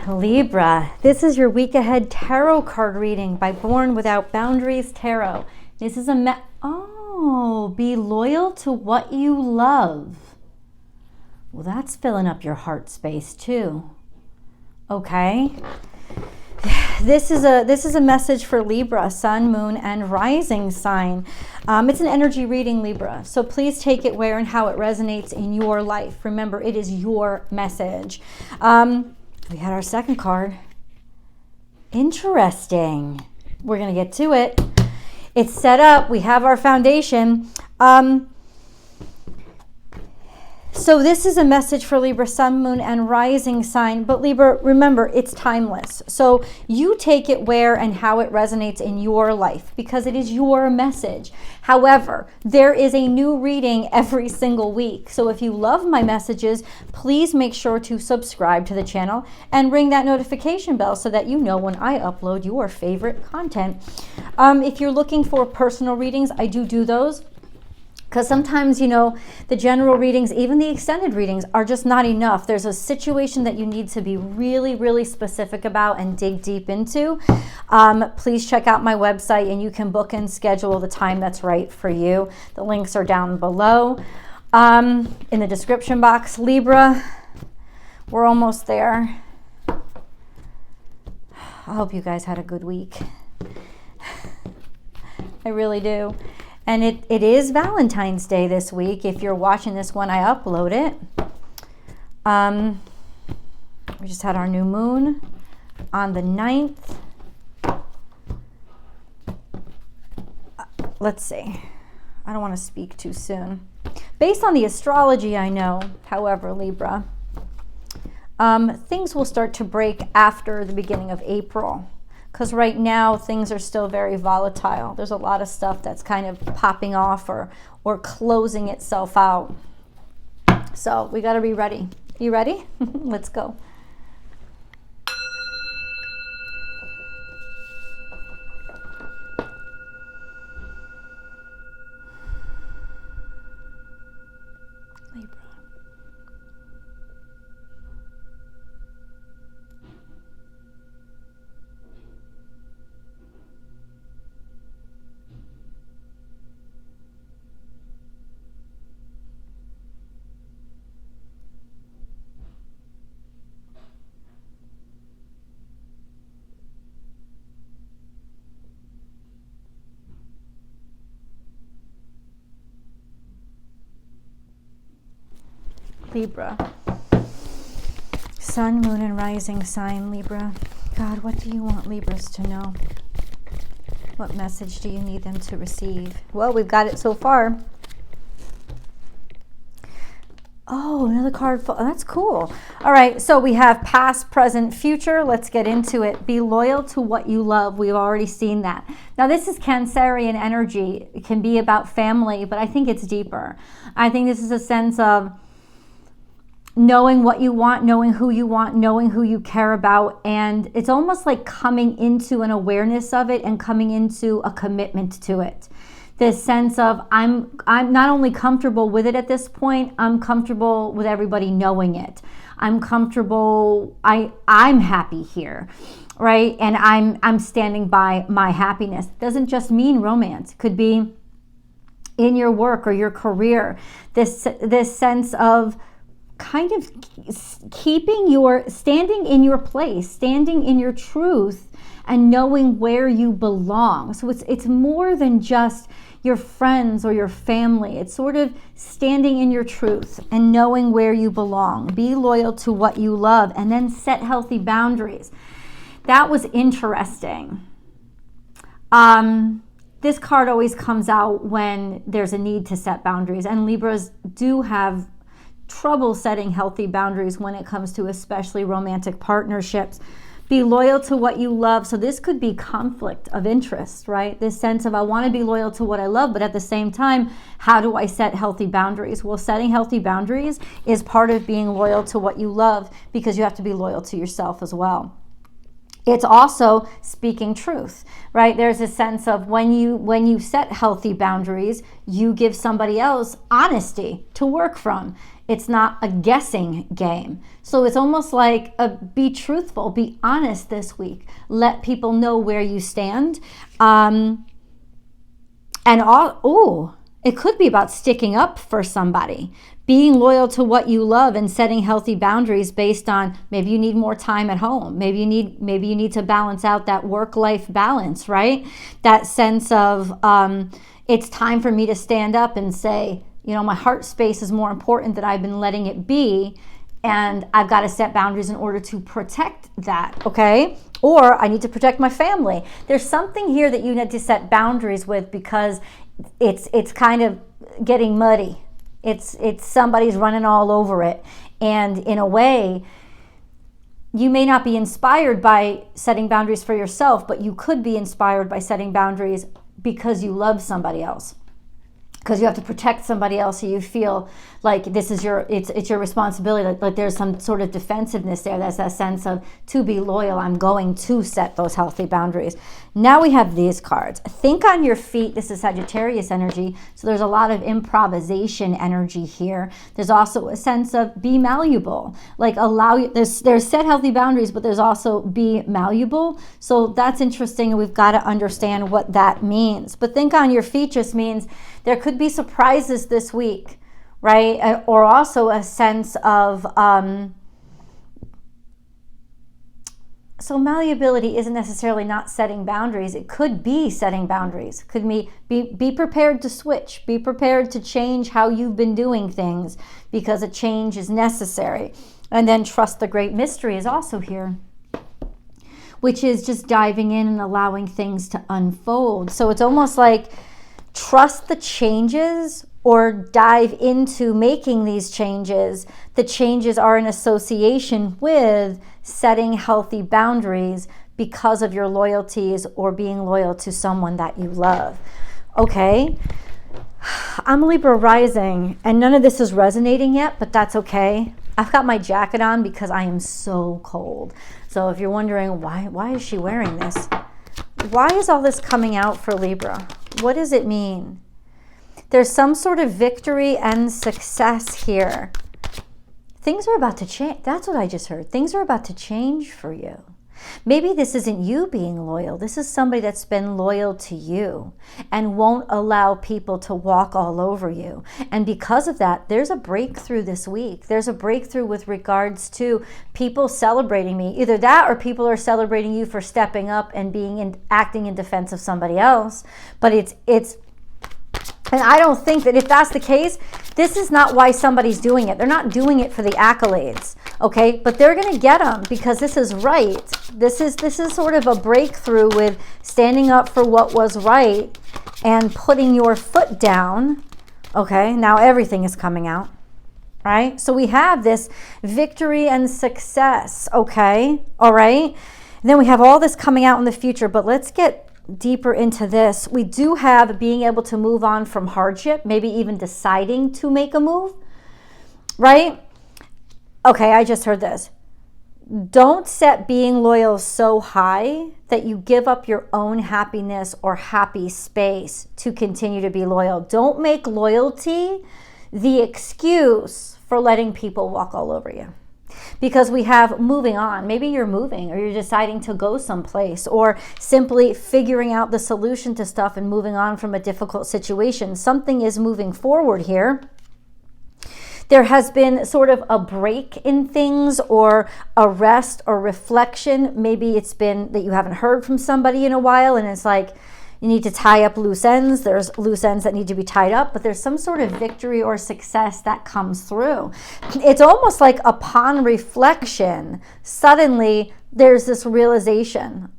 Libra, this is your week ahead tarot card reading by Born Without Boundaries Tarot. This is be loyal to what you love. Well, that's filling up your heart space too. Okay. This is a message for Libra, Sun, Moon, and Rising sign. It's an energy reading, Libra. So please take it where and how it resonates in your life. Remember, it is your message. We had our second card. Interesting. We're going to get to it. It's set up. We have our foundation. So this is a message for Libra, Sun, Moon, and Rising sign. But Libra, remember, it's timeless. So you take it where and how it resonates in your life because it is your message. However, there is a new reading every single week. So if you love my messages, please make sure to subscribe to the channel and ring that notification bell so that you know when I upload your favorite content. If you're looking for personal readings, I do those. Because sometimes, the general readings, even the extended readings, are just not enough. There's a situation that you need to be really, really specific about and dig deep into. Please check out my website and you can book and schedule the time that's right for you. The links are down below in the description box. Libra, we're almost there. I hope you guys had a good week. I really do. And it is Valentine's Day this week. If you're watching this when I upload it. We just had our new moon on the 9th. Let's see. I don't want to speak too soon. Based on the astrology I know, however, Libra, things will start to break after the beginning of April. Because right now things are still very volatile. There's a lot of stuff that's kind of popping off or closing itself out. So we got to be ready. You ready? Let's go. Libra. Libra. Sun, Moon, and Rising sign, Libra. God, what do you want Libras to know? What message do you need them to receive? Well, we've got it so far. Oh, another card. That's cool. All right, so we have past, present, future. Let's get into it. Be loyal to what you love. We've already seen that. Now, this is Cancerian energy. It can be about family, but I think it's deeper. I think this is a sense of knowing what you want, knowing who you care about, and it's almost like coming into an awareness of it and coming into a commitment to it. This sense of I'm not only comfortable with it at this point, I'm comfortable with everybody knowing it. I'm comfortable, I'm happy here, right? And I'm standing by my happiness. It doesn't just mean romance. It could be in your work or your career. This sense of kind of standing in your place, standing in your truth, and knowing where you belong. So it's more than just your friends or your family. It's sort of standing in your truth and knowing where you belong. Be loyal to what you love and then set healthy boundaries. That was interesting. This card always comes out when there's a need to set boundaries, and Libras do have trouble setting healthy boundaries when it comes to especially romantic partnerships. Be loyal to what you love. So this could be conflict of interest, right? This sense of I want to be loyal to what I love, but at the same time, how do I set healthy boundaries? Well, setting healthy boundaries is part of being loyal to what you love because you have to be loyal to yourself as well. It's also speaking truth, right? There's a sense of when you set healthy boundaries, you give somebody else honesty to work from. It's not a guessing game. So it's almost like be truthful, be honest this week. Let people know where you stand. It could be about sticking up for somebody, being loyal to what you love and setting healthy boundaries based on maybe you need more time at home. Maybe you need to balance out that work-life balance, right? That sense of it's time for me to stand up and say, my heart space is more important than I've been letting it be. And I've got to set boundaries in order to protect that, okay? Or I need to protect my family. There's something here that you need to set boundaries with because it's kind of getting muddy. It's somebody's running all over it. And in a way, you may not be inspired by setting boundaries for yourself, but you could be inspired by setting boundaries because you love somebody else. Because you have to protect somebody else, so you feel like this is it's your responsibility. Like there's some sort of defensiveness there. There's that sense of to be loyal, I'm going to set those healthy boundaries. Now we have these cards. Think on your feet. This is Sagittarius energy. So there's a lot of improvisation energy here. There's also a sense of be malleable. Like there's set healthy boundaries, but there's also be malleable. So that's interesting, and we've got to understand what that means. But think on your feet just means there could be surprises this week, right? Or also a sense of, so malleability isn't necessarily not setting boundaries. It could be setting boundaries. Could be prepared to switch. Be prepared to change how you've been doing things because a change is necessary. And then trust the great mystery is also here, which is just diving in and allowing things to unfold. So it's almost like trust the changes or dive into making these changes. The changes are in association with setting healthy boundaries because of your loyalties or being loyal to someone that you love. Okay, I'm Libra rising, and none of this is resonating yet, but that's okay. I've got my jacket on because I am so cold. So if you're wondering why is she wearing this? Why is all this coming out for Libra? What does it mean? There's some sort of victory and success here. Things are about to change. That's what I just heard. Things are about to change for you. Maybe this isn't you being loyal. This is somebody that's been loyal to you and won't allow people to walk all over you. And because of that, there's a breakthrough this week. There's a breakthrough with regards to people celebrating me. Either that or people are celebrating you for stepping up and acting in defense of somebody else. But and I don't think that if that's the case, this is not why somebody's doing it. They're not doing it for the accolades, okay? But they're going to get them because this is right. This is sort of a breakthrough with standing up for what was right and putting your foot down, okay? Now everything is coming out, right? So we have this victory and success, okay? All right? And then we have all this coming out in the future, but let's get deeper into this. We do have being able to move on from hardship, maybe even deciding to make a move, right? Okay, I just heard this. Don't set being loyal so high that you give up your own happiness or happy space to continue to be loyal. Don't make loyalty the excuse for letting people walk all over you. Because we have moving on. Maybe you're moving or you're deciding to go someplace or simply figuring out the solution to stuff and moving on from a difficult situation. Something is moving forward here. There has been sort of a break in things or a rest or reflection. Maybe it's been that you haven't heard from somebody in a while and it's like, you need to tie up loose ends. There's loose ends that need to be tied up, but there's some sort of victory or success that comes through. It's almost like upon reflection, suddenly there's this realization.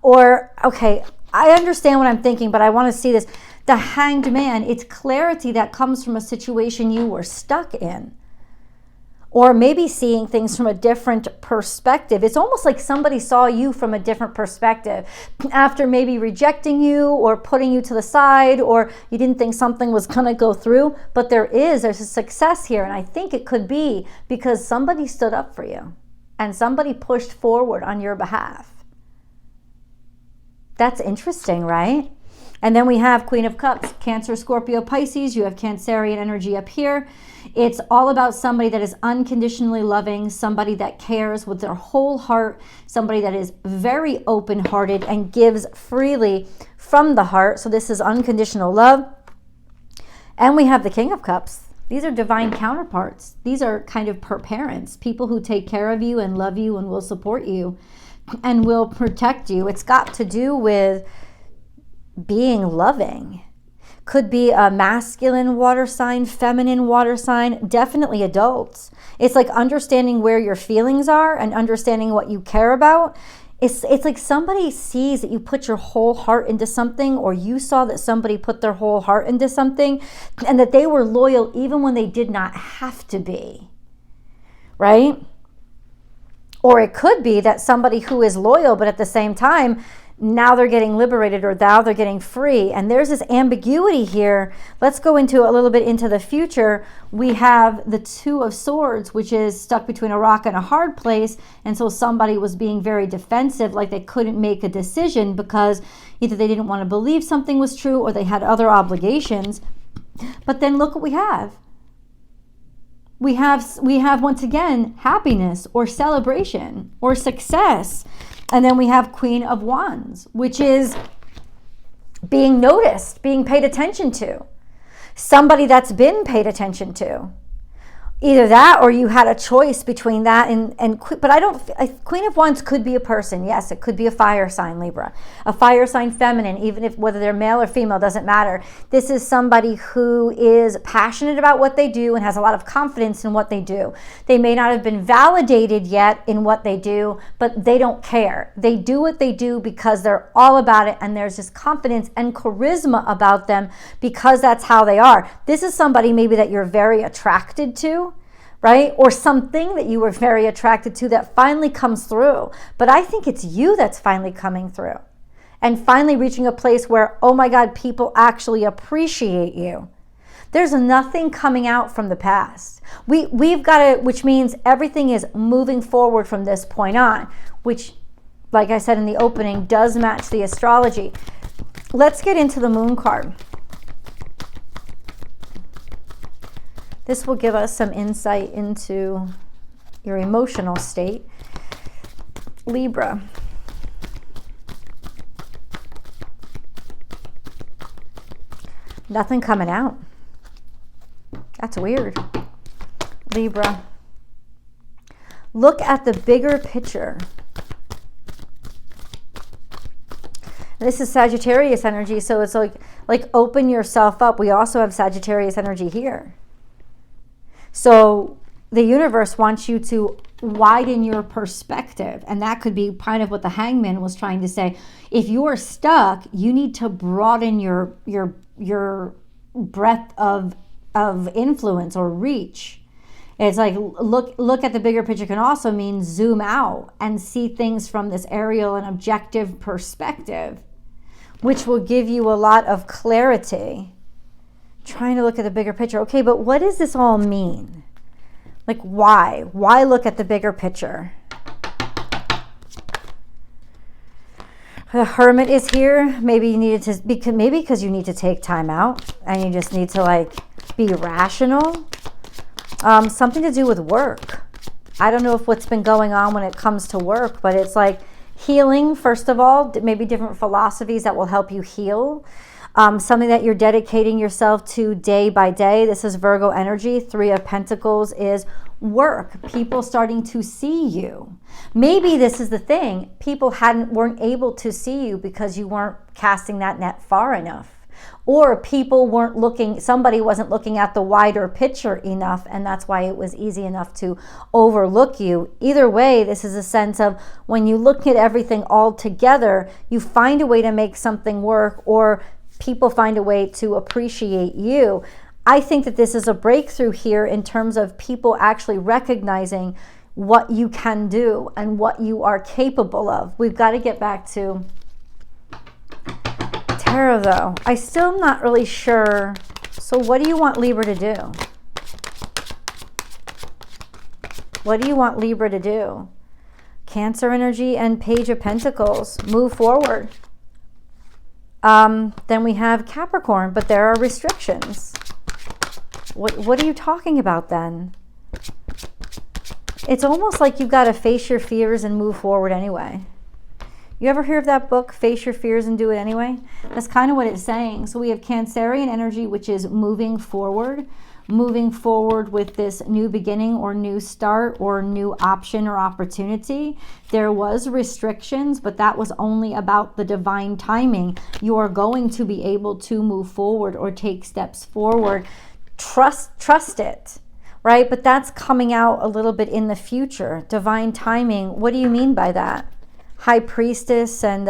Okay, I understand what I'm thinking, but I want to see this. The Hanged Man, it's clarity that comes from a situation you were stuck in. Or maybe seeing things from a different perspective. It's almost like somebody saw you from a different perspective after maybe rejecting you or putting you to the side, or you didn't think something was going to go through. But there's a success here. And I think it could be because somebody stood up for you and somebody pushed forward on your behalf. That's interesting, right? And then we have Queen of Cups, Cancer, Scorpio, Pisces. You have Cancerian energy up here. It's all about somebody that is unconditionally loving, somebody that cares with their whole heart, somebody that is very open-hearted and gives freely from the heart. So this is unconditional love. And we have the King of Cups. These are divine counterparts. These are kind of parents, people who take care of you and love you and will support you and will protect you. It's got to do with being loving. Could be a masculine water sign, feminine water sign, definitely adults. It's like understanding where your feelings are and understanding what you care about. It's like somebody sees that you put your whole heart into something, or you saw that somebody put their whole heart into something, and that they were loyal even when they did not have to be, right? Or it could be that somebody who is loyal, but at the same time, now they're getting liberated, or now they're getting free. And there's this ambiguity here. Let's go into a little bit into the future. We have the Two of Swords, which is stuck between a rock and a hard place. And so somebody was being very defensive, like they couldn't make a decision because either they didn't want to believe something was true or they had other obligations. But then look what we have. We have once again happiness or celebration or success. And then we have Queen of Wands, which is being noticed, being paid attention to. Somebody that's been paid attention to. Either that, or you had a choice between that and but Queen of Wands could be a person. Yes, it could be a fire sign, Libra. A fire sign feminine, even if whether they're male or female, doesn't matter. This is somebody who is passionate about what they do and has a lot of confidence in what they do. They may not have been validated yet in what they do, but they don't care. They do what they do because they're all about it, and there's this confidence and charisma about them because that's how they are. This is somebody maybe that you're very attracted to, right? Or something that you were very attracted to that finally comes through. But I think it's you that's finally coming through and finally reaching a place where, oh my God, people actually appreciate you. There's nothing coming out from the past. We've got to, which means everything is moving forward from this point on, which, like I said in the opening, does match the astrology. Let's get into the Moon card. This will give us some insight into your emotional state. Libra. Nothing coming out. That's weird. Libra. Look at the bigger picture. This is Sagittarius energy, so it's like open yourself up. We also have Sagittarius energy here. So the universe wants you to widen your perspective. And that could be kind of what the Hangman was trying to say. If you're stuck, you need to broaden your breadth of influence or reach. It's like look at the bigger picture can also mean zoom out and see things from this aerial and objective perspective, which will give you a lot of clarity. Trying to look at the bigger picture. Okay, but what does this all mean? Like, why? Why look at the bigger picture? The Hermit is here. Maybe you needed to, maybe because you need to take time out and you just need to like be rational. Something to do with work. I don't know if what's been going on when it comes to work, but it's like healing, first of all, maybe different philosophies that will help you heal. Something that you're dedicating yourself to day by day. This is Virgo energy. 3 of Pentacles is work. People starting to see you. Maybe this is the thing. People weren't able to see you because you weren't casting that net far enough. Or people weren't looking, somebody wasn't looking at the wider picture enough, and that's why it was easy enough to overlook you. Either way, this is a sense of when you look at everything all together, you find a way to make something work, or people find a way to appreciate you. I think that this is a breakthrough here in terms of people actually recognizing what you can do and what you are capable of. We've got to get back to Tarot, though. I still am not really sure. So what do you want Libra to do? What do you want Libra to do? Cancer energy and Page of Pentacles. Move forward. Then we have Capricorn, but there are restrictions. What are you talking about then? It's almost like you've got to face your fears and move forward anyway. You ever hear of that book, Face Your Fears and Do It Anyway? That's kind of what it's saying. So we have Cancerian energy, which is moving forward with this new beginning or new start or new option or opportunity. There was restrictions, but that was only about the divine timing. You are going to be able to move forward or take steps forward. Trust it, right? But that's coming out a little bit in the future. Divine timing. What do you mean by that? High Priestess, and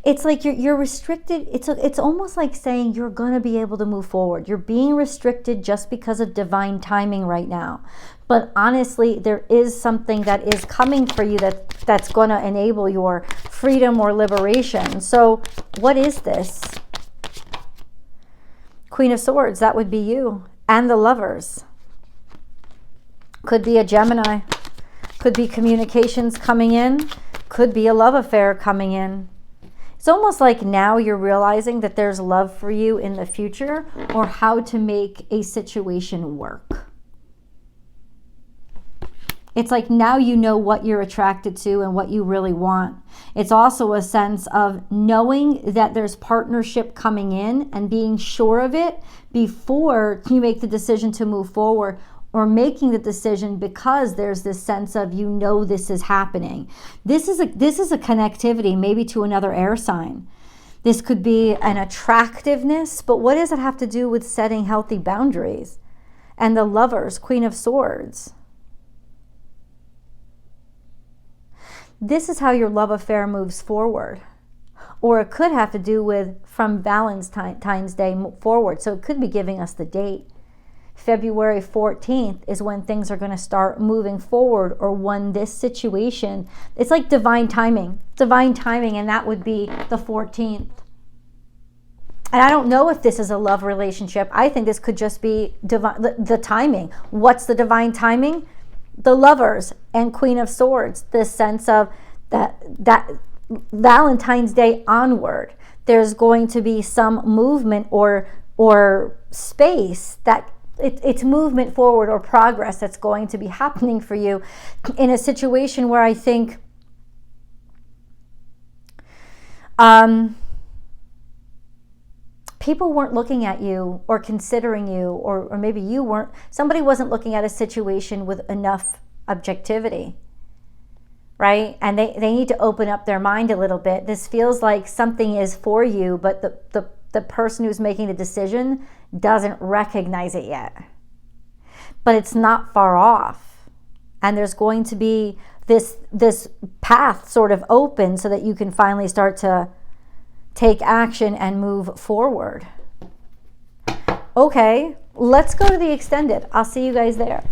it's like you're restricted. It's almost like saying you're going to be able to move forward. You're being restricted just because of divine timing right now. But honestly, there is something that is coming for you that's going to enable your freedom or liberation. So what is this? Queen of Swords, that would be you. And the Lovers. Could be a Gemini. Could be communications coming in. Could be a love affair coming in. It's almost like now you're realizing that there's love for you in the future, or how to make a situation work. It's like now you know what you're attracted to and what you really want. It's also a sense of knowing that there's partnership coming in and being sure of it before you make the decision to move forward, or making the decision because there's this sense of, you know, this is happening. This is a connectivity maybe to another air sign. This could be an attractiveness, but what does it have to do with setting healthy boundaries? And the Lovers, Queen of Swords. This is how your love affair moves forward. Or it could have to do with from Valentine's Day forward. So it could be giving us the date. February 14th is when things are going to start moving forward, or when this situation, it's like divine timing, and that would be the 14th. And I don't know if this is a love relationship. I think this could just be the timing. What's the divine timing? The Lovers and Queen of Swords, this sense of that Valentine's Day onward, there's going to be some movement or space that it's movement forward or progress that's going to be happening for you in a situation where I think people weren't looking at you or considering you, or maybe you weren't, somebody wasn't looking at a situation with enough objectivity, right? And they need to open up their mind a little bit. This feels like something is for you, but the person who's making the decision doesn't recognize it yet. But it's not far off. And there's going to be this path sort of open so that you can finally start to take action and move forward. Okay, let's go to the extended. I'll see you guys there.